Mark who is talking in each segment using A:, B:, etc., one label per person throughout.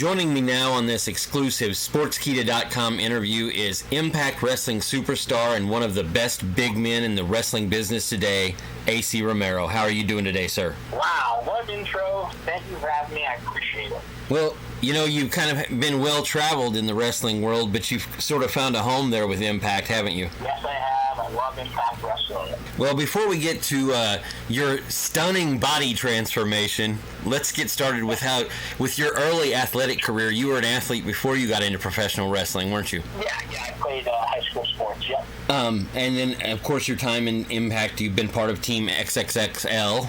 A: Joining me now on this exclusive Sportskeeda.com interview is Impact Wrestling superstar and one of the best big men in the wrestling business today, Acey Romero. How are you doing today, sir?
B: Wow, what an intro. Thank you for having me. I appreciate it.
A: Well, you know, you've kind of been well-traveled in the wrestling world, but you've sort of found a home there with Impact, haven't you?
B: Yes, I have. I love Impact Wrestling.
A: Well, before we get to your stunning body transformation, let's get started with your early athletic career. You were an athlete before you got into professional wrestling, weren't you?
B: Yeah, I played high school sports, yep.
A: And then, of course, your time in Impact, you've been part of Team XXXL,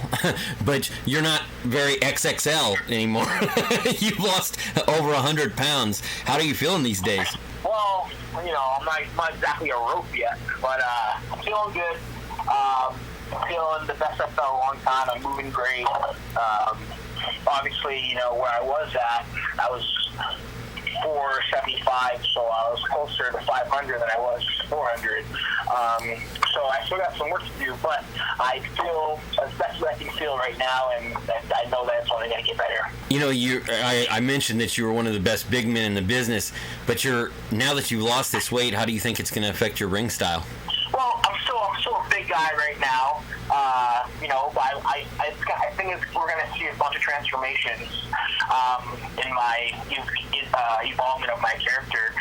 A: but you're not very XXL anymore. You've lost over 100 pounds. How are you feeling these days?
B: Well, you know, I'm not exactly a rope yet, but I'm feeling good. Feeling the best I've felt in a long time. I'm moving great. Obviously, you know, where I was at, I was 475, so I was closer to 500 than I was 400. So I still got some work to do, but I feel as best as I can feel right now, and I know that it's only going to get better.
A: You know, I mentioned that you were one of the best big men in the business, but now that you've lost this weight, how do you think it's going to affect your ring style?
B: Well, I'm still a big guy right now, you know, but I think we're going to see a bunch of transformations in my evolvement of my character.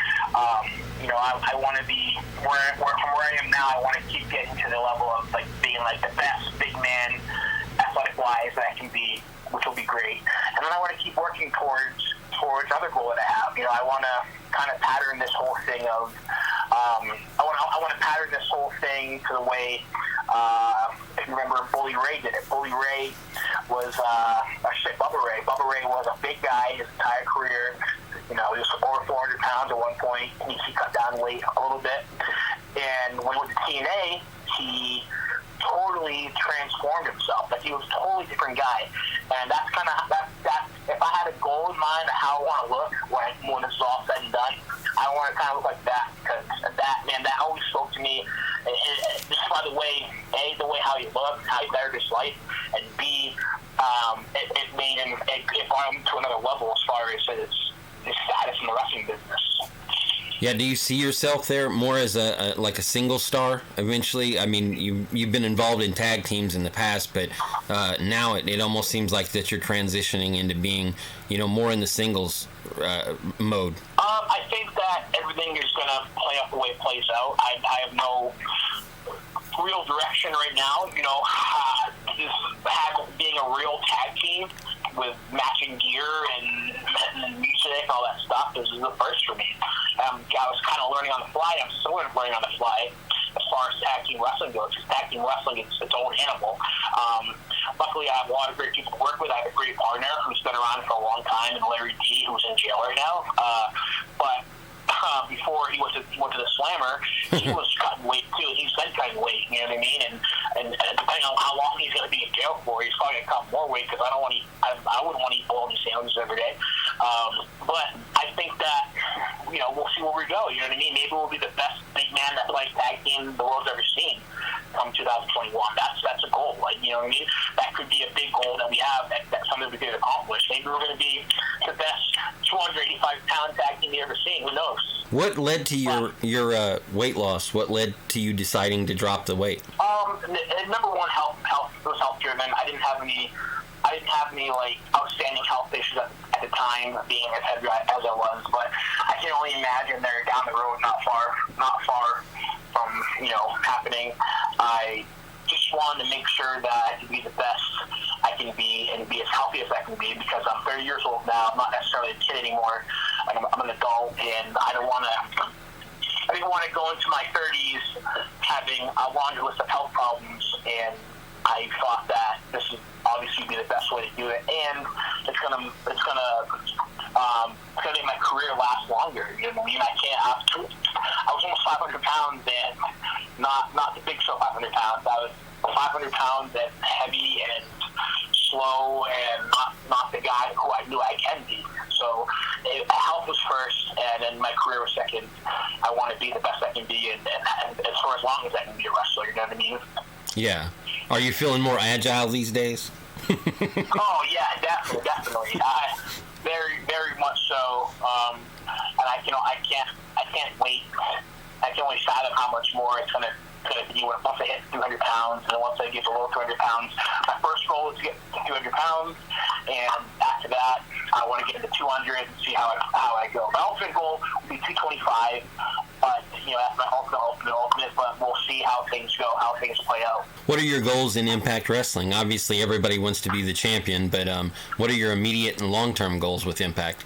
B: You know, I want to be from where I am now. I want to keep getting to the level of like being like the best big man, athletic-wise that I can be, which will be great. And then I want to keep working towards other goal that I have. You know, I want to kind of pattern this whole thing of I want to pattern this whole thing to the way if you remember Bully Ray did it. Bully Ray was Bubba Ray. Bubba Ray was a big guy his entire career. You know, he was over 400 pounds at one point. He cut down weight a little bit, and when he went to TNA, he totally transformed himself. Like, he was a totally different guy, and that's kind of that. If I had a goal in mind of how I want to look when this is all said and done, I want to kind of look like that, because that always spoke to me. Just by the way, A, the way how he looked, how he bettered his life, and B, it made him it brought him to another level as far as his status in the wrestling business.
A: Yeah, do you see yourself there more as a single star eventually? I mean, you've been involved in tag teams in the past, but now it almost seems like that you're transitioning into being, you know, more in the singles mode.
B: I think that everything is going to play out the way it plays out. I have no real direction right now. You know, being a real tag team with matching gear and music and all that stuff, this is the first for me. I was kind of learning on the fly. I'm still learning on the fly as far as tag team wrestling goes. Tag team wrestling is its own animal. Luckily, I have a lot of great people to work with. I have a great partner who's been around for a long time, and Larry D, who's in jail right now. But before he went to the Slammer, he was cutting weight too. He's been cutting weight, you know what I mean? And depending on how long he's going to be in jail for, he's probably going to cut more weight, because I wouldn't want to eat bologna sandwiches every day. But I think that, you know, we'll see where we go. You know what I mean? Maybe we'll be the best big man athletic tag team the world's ever seen come 2021. That's a goal. Like, you know what I mean? That could be a big goal that we have. That's something we could accomplish. Maybe we're going to be the best 285-pound tag team you ever seen. Who knows?
A: What led to your weight loss? What led to you deciding to drop the weight?
B: Number one, health. It was health driven. I didn't have any like outstanding health issues at the time, being as heavy as I was. But I can only imagine they're down the road, not far from, you know, happening. I just wanted to make sure that I could be the best I can be and be as healthy as I can be, because I'm 30 years old now. I'm not necessarily a kid anymore. I'm an adult, and I didn't want to go into my 30s having a laundry list of health problems, and I thought that this would obviously be the best way to do it, and it's gonna make my career last longer. You know what I mean? I was almost 500 pounds, and not the big show 500 pounds. I was 500 pounds and heavy and slow, and not the guy who I knew I can be. So health was first, and then my career was second. I want to be the best I can be, and for as long as I can be a wrestler. You know what I mean?
A: Yeah. Are you feeling more agile these days?
B: Oh yeah, definitely. very, very much so. And I can't wait. I can't wait to fathom how much more it's gonna be once I hit 200 pounds, and once I get below 200 pounds. My first goal is to get to 200 pounds, and after that, I want to get into 200 and see how I go. My ultimate goal would be 225, but that's my ultimate. But we'll see how things go, how things play out.
A: What are your goals in Impact Wrestling? Obviously, everybody wants to be the champion, but what are your immediate and long-term goals with Impact?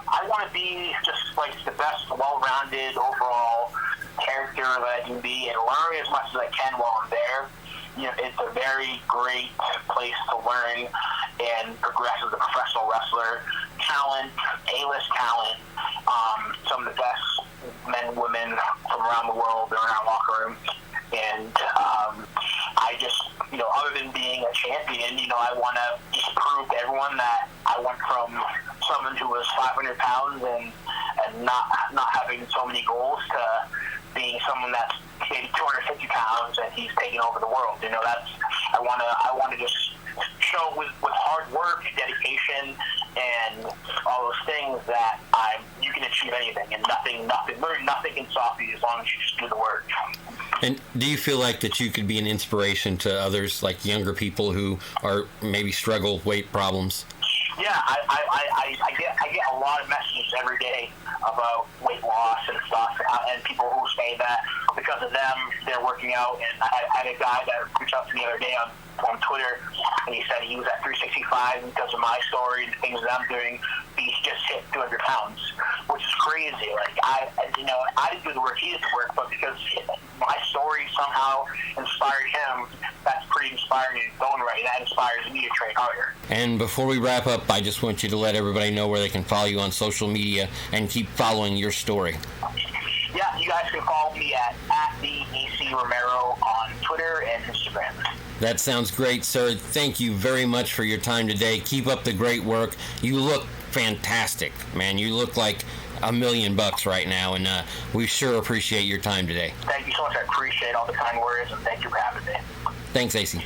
B: I want to be just like the best, well-rounded overall character that I can be, and learn as much as I can while I'm there. It's a very great place to learn and progress as a professional wrestler. Talent, A-list talent, some of the best men and women from around the world are in our locker room. And I just, other than being a champion, I want to just prove to everyone that I went from someone who was 500 pounds and not having so many goals to being someone that's maybe 250 pounds and he's taking over the world. I want to just show with hard work, dedication, and all those things that you can achieve anything, and nothing can stop you as long as you just do the work.
A: And do you feel like that you could be an inspiration to others, like younger people who are maybe struggle with weight problems?
B: Yeah, I get a lot of messages every day about weight loss and stuff, and people who say that because of them they're working out. And I had a guy that reached out to me the other day on Twitter, and he said he was at 365 because of my story and the things that I'm doing. He's just hit 200 pounds, which is crazy. Like I didn't do the work, he did the work, but because my story somehow inspired him, that's pretty inspiring in its own right. That inspires me to train harder.
A: And before we wrap up, I just want you to let everybody know where they can follow you on social media and keep following your story.
B: Yeah, you guys can follow me at the Acey Romero on Twitter and Instagram.
A: That sounds great, sir. Thank you very much for your time today. Keep up the great work. You look fantastic, man. You look like $1 million right now, and we sure appreciate your time today.
B: Thank you so much. I appreciate all the kind words, and thank you for having me.
A: Thanks, Acey.